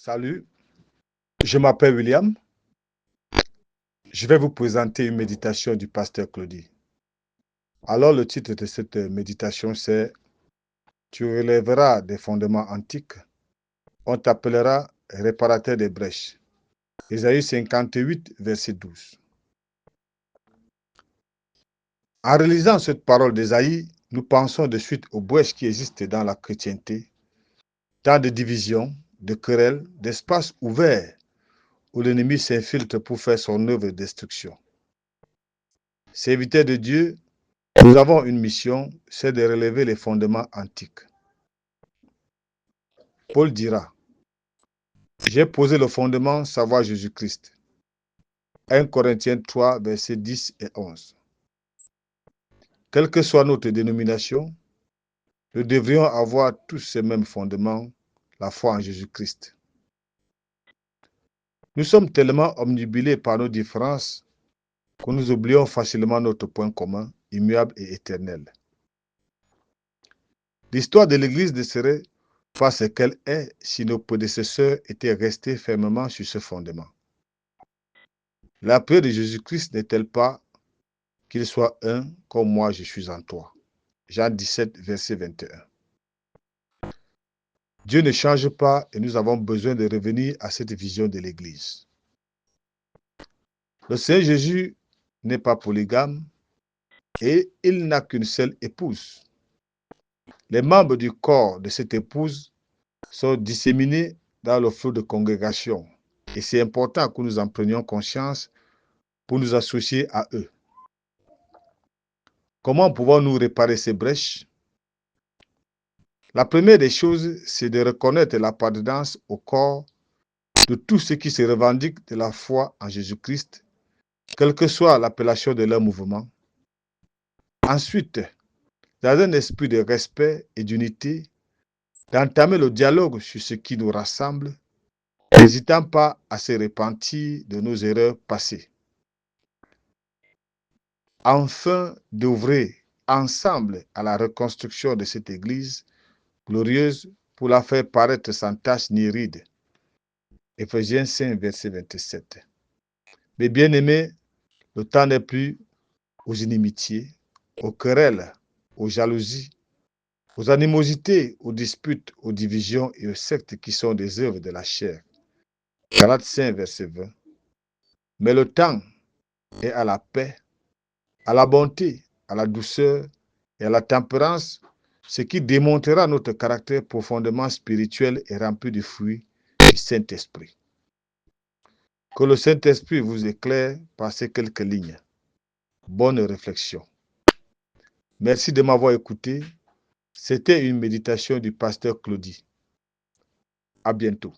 Salut, je m'appelle William. Je vais vous présenter une méditation du pasteur Claudie. Alors, le titre de cette méditation, c'est Tu relèveras des fondements antiques. On t'appellera réparateur des brèches. Ésaïe 58, verset 12. En relisant cette parole d'Ésaïe, nous pensons de suite aux brèches qui existent dans la chrétienté, tant de divisions, de querelles, d'espaces ouverts où l'ennemi s'infiltre pour faire son œuvre de destruction. Serviteurs de Dieu, nous avons une mission, c'est de relever les fondements antiques. Paul dira, j'ai posé le fondement, savoir Jésus-Christ. 1 Corinthiens 3, versets 10 et 11. Quelle que soit notre dénomination, nous devrions avoir tous ces mêmes fondements, la foi en Jésus-Christ. Nous sommes tellement omnubilés par nos différences que nous oublions facilement notre point commun, immuable et éternel. L'histoire de l'Église ne serait pas ce qu'elle est si nos prédécesseurs étaient restés fermement sur ce fondement. La prière de Jésus-Christ n'est-elle pas qu'il soit un comme moi je suis en toi? Jean 17, verset 21. Dieu ne change pas et nous avons besoin de revenir à cette vision de l'Église. Le Seigneur Jésus n'est pas polygame et il n'a qu'une seule épouse. Les membres du corps de cette épouse sont disséminés dans le flot de congrégation et c'est important que nous en prenions conscience pour nous associer à eux. Comment pouvons-nous réparer ces brèches? La première des choses, c'est de reconnaître l'appartenance au corps de tous ceux qui se revendiquent de la foi en Jésus-Christ, quelle que soit l'appellation de leur mouvement. Ensuite, dans un esprit de respect et d'unité, d'entamer le dialogue sur ce qui nous rassemble, n'hésitant pas à se repentir de nos erreurs passées. Enfin, d'œuvrer ensemble à la reconstruction de cette Église glorieuse pour la faire paraître sans tache ni ride. Éphésiens 5, verset 27. Mes bien-aimés, le temps n'est plus aux inimitiés, aux querelles, aux jalousies, aux animosités, aux disputes, aux divisions et aux sectes qui sont des œuvres de la chair. Galates 5, verset 20. Mais le temps est à la paix, à la bonté, à la douceur et à la tempérance, ce qui démontrera notre caractère profondément spirituel et rempli de fruits du Saint-Esprit. Que le Saint-Esprit vous éclaire par ces quelques lignes. Bonne réflexion. Merci de m'avoir écouté. C'était une méditation du pasteur Claudie. À bientôt.